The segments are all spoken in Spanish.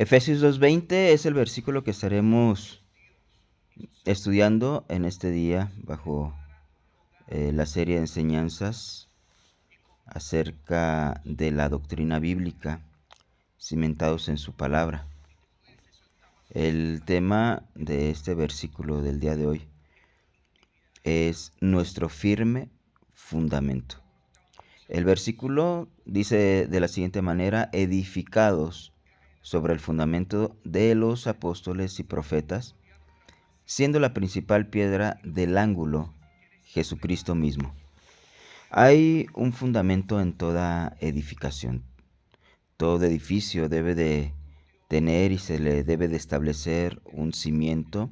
Efesios 2:20 es el versículo que estaremos estudiando en este día bajo la serie de enseñanzas acerca de la doctrina bíblica, cimentados en su palabra. El tema de este versículo del día de hoy es nuestro firme fundamento. El versículo dice de la siguiente manera: edificados sobre el fundamento de los apóstoles y profetas, siendo la principal piedra del ángulo Jesucristo mismo. Hay un fundamento en toda edificación. Todo edificio debe de tener y se le debe de establecer un cimiento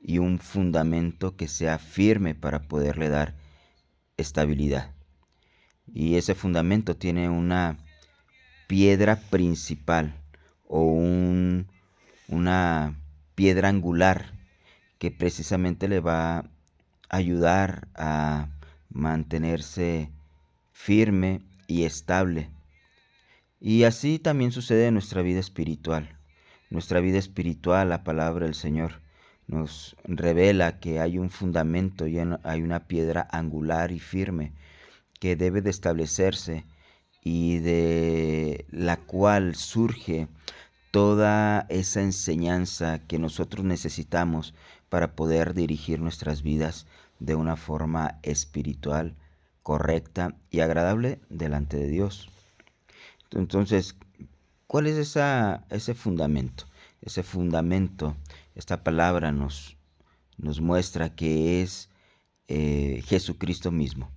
y un fundamento que sea firme para poderle dar estabilidad. Y ese fundamento tiene una piedra principal o una piedra angular que precisamente le va a ayudar a mantenerse firme y estable. Y así también sucede en nuestra vida espiritual. Nuestra vida espiritual, la palabra del Señor nos revela que hay un fundamento y hay una piedra angular y firme que debe de establecerse y de la cual surge toda esa enseñanza que nosotros necesitamos para poder dirigir nuestras vidas de una forma espiritual, correcta y agradable delante de Dios. Entonces, ¿cuál es ese fundamento? Ese fundamento, esta palabra nos muestra que es Jesucristo mismo.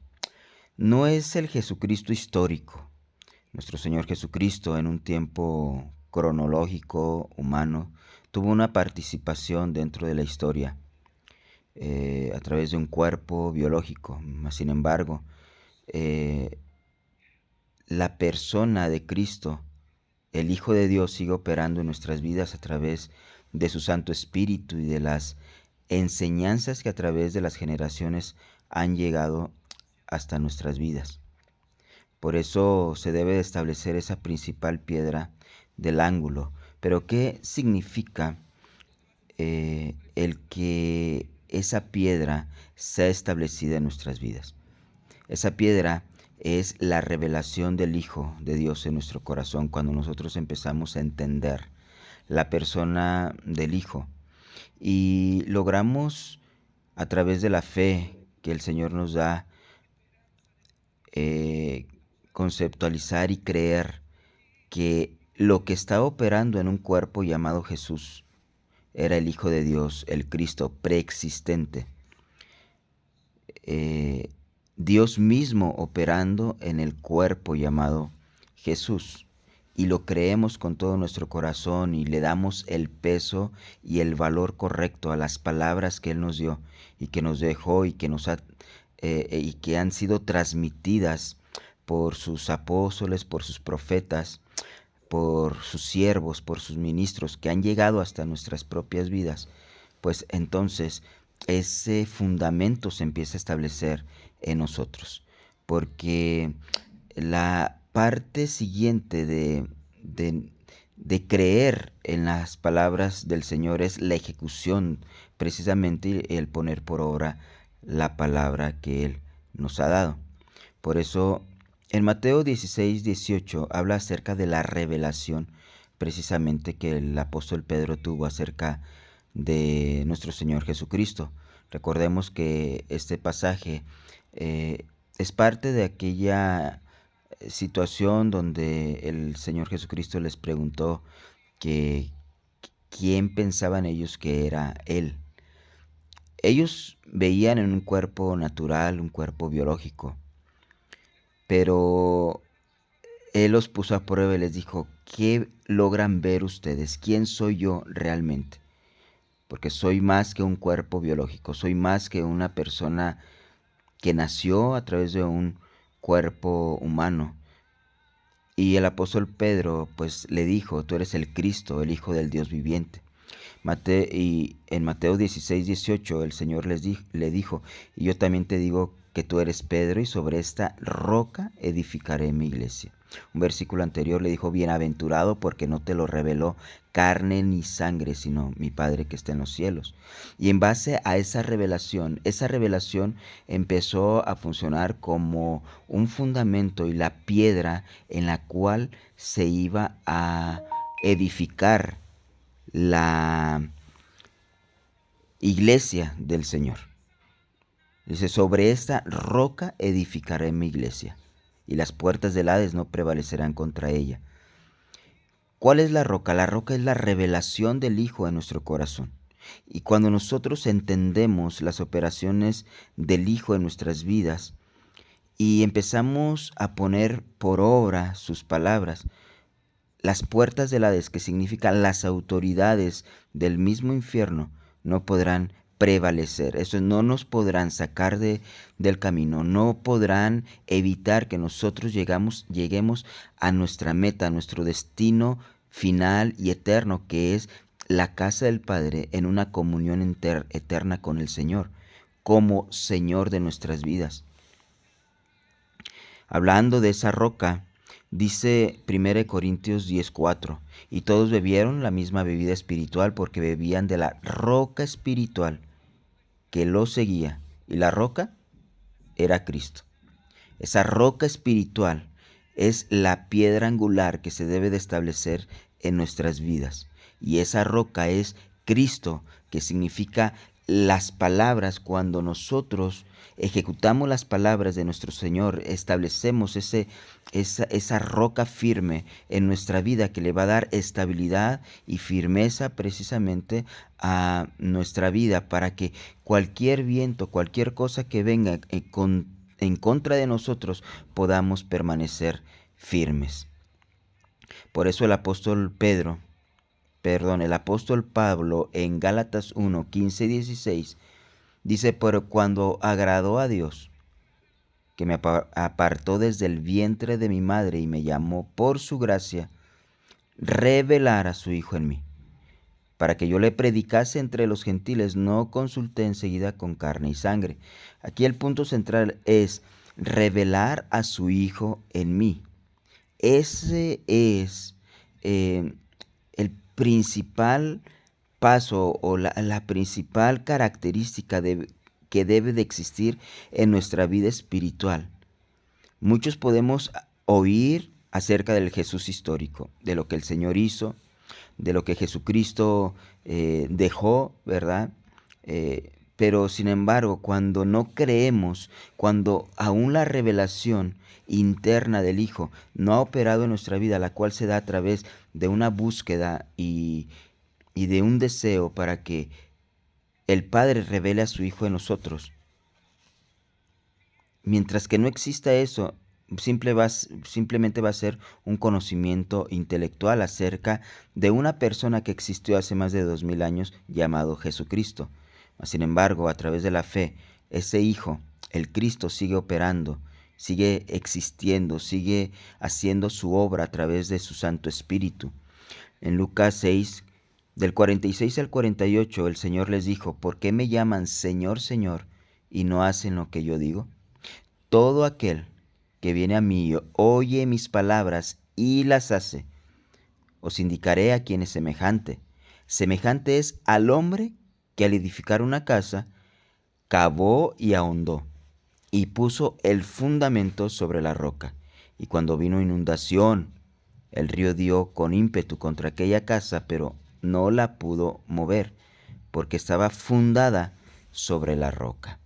No es el Jesucristo histórico. Nuestro Señor Jesucristo en un tiempo cronológico, humano, tuvo una participación dentro de la historia a través de un cuerpo biológico. Sin embargo, la persona de Cristo, el Hijo de Dios, sigue operando en nuestras vidas a través de su Santo Espíritu y de las enseñanzas que a través de las generaciones han llegado hasta nuestras vidas. Por eso se debe establecer esa principal piedra del ángulo. Pero ¿qué significa el que esa piedra sea establecida en nuestras vidas? Esa piedra es la revelación del Hijo de Dios en nuestro corazón, cuando nosotros empezamos a entender la persona del Hijo y logramos, a través de la fe que el Señor nos da, conceptualizar y creer que lo que estaba operando en un cuerpo llamado Jesús era el Hijo de Dios, el Cristo preexistente. Dios mismo operando en el cuerpo llamado Jesús. Y lo creemos con todo nuestro corazón y le damos el peso y el valor correcto a las palabras que Él nos dio y que nos dejó y que y que han sido transmitidas por sus apóstoles, por sus profetas, por sus siervos, por sus ministros, que han llegado hasta nuestras propias vidas. Pues entonces ese fundamento se empieza a establecer en nosotros, porque la parte siguiente de creer en las palabras del Señor es la ejecución, precisamente el poner por obra la palabra que Él nos ha dado. Por eso en Mateo 16:18 habla acerca de la revelación precisamente que el apóstol Pedro tuvo acerca de nuestro Señor Jesucristo. Recordemos que este pasaje es parte de aquella situación donde el Señor Jesucristo les preguntó que quién pensaban ellos que era Él. Ellos veían en un cuerpo natural, un cuerpo biológico, pero Él los puso a prueba y les dijo: ¿qué logran ver ustedes? ¿Quién soy yo realmente? Porque soy más que un cuerpo biológico, soy más que una persona que nació a través de un cuerpo humano. Y el apóstol Pedro pues le dijo: tú eres el Cristo, el Hijo del Dios viviente. Y en Mateo 16:18 el Señor le dijo: y yo también te digo que tú eres Pedro, y sobre esta roca edificaré mi iglesia. Un versículo anterior le dijo, bienaventurado porque no te lo reveló carne ni sangre, sino mi Padre que está en los cielos. Y en base a esa revelación empezó a funcionar como un fundamento y la piedra en la cual se iba a edificar la iglesia del Señor. Dice, sobre esta roca edificaré mi iglesia, y las puertas del Hades no prevalecerán contra ella. ¿Cuál es la roca? La roca es la revelación del Hijo en nuestro corazón. Y cuando nosotros entendemos las operaciones del Hijo en nuestras vidas y empezamos a poner por obra sus palabras, las puertas del Hades, que significan las autoridades del mismo infierno, no podrán prevalecer. Eso no nos podrán sacar del camino, no podrán evitar que nosotros lleguemos a nuestra meta, a nuestro destino final y eterno, que es la casa del Padre en una comunión eterna con el Señor, como Señor de nuestras vidas. Hablando de esa roca, dice 1 Corintios 10:4, y todos bebieron la misma bebida espiritual porque bebían de la roca espiritual que los seguía, y la roca era Cristo. Esa roca espiritual es la piedra angular que se debe de establecer en nuestras vidas, y esa roca es Cristo, que significa las palabras. Cuando nosotros ejecutamos las palabras de nuestro Señor, establecemos esa roca firme en nuestra vida que le va a dar estabilidad y firmeza precisamente a nuestra vida, para que cualquier viento, cualquier cosa que venga en contra de nosotros, podamos permanecer firmes. Por eso el apóstol Pablo en Gálatas 1:15-16 dice, pero cuando agradó a Dios, que me apartó desde el vientre de mi madre y me llamó por su gracia, revelar a su Hijo en mí, para que yo le predicase entre los gentiles, no consulté enseguida con carne y sangre. Aquí el punto central es revelar a su Hijo en mí. Ese es el principal paso o la principal característica que debe de existir en nuestra vida espiritual. Muchos podemos oír acerca del Jesús histórico, de lo que el Señor hizo, de lo que Jesucristo dejó, ¿verdad? Pero sin embargo, cuando no creemos, cuando aún la revelación interna del Hijo no ha operado en nuestra vida, la cual se da a través de una búsqueda y de un deseo para que el Padre revele a su Hijo en nosotros. Mientras que no exista eso, simplemente va a ser un conocimiento intelectual acerca de una persona que existió hace más de 2000 años llamado Jesucristo. Sin embargo, a través de la fe, ese Hijo, el Cristo, sigue operando, sigue existiendo, sigue haciendo su obra a través de su Santo Espíritu. En Lucas 6, del 46 al 48, el Señor les dijo, ¿por qué me llaman Señor, Señor, y no hacen lo que yo digo? Todo aquel que viene a mí, oye mis palabras y las hace, os indicaré a quién es semejante. Semejante es al hombre que al edificar una casa, cavó y ahondó, y puso el fundamento sobre la roca. Y cuando vino inundación, el río dio con ímpetu contra aquella casa, pero no la pudo mover, porque estaba fundada sobre la roca.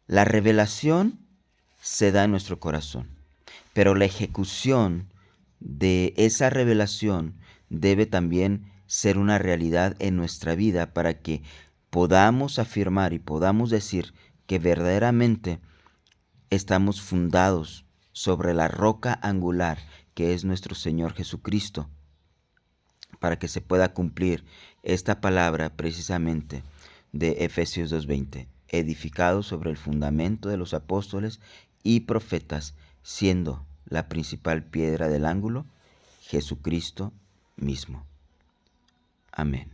La revelación se da en nuestro corazón, pero la ejecución de esa revelación debe también ser una realidad en nuestra vida, para que podamos afirmar y podamos decir que verdaderamente estamos fundados sobre la roca angular que es nuestro Señor Jesucristo, para que se pueda cumplir esta palabra precisamente de Efesios 2:20, edificado sobre el fundamento de los apóstoles y profetas, siendo la principal piedra del ángulo Jesucristo mismo. Amén.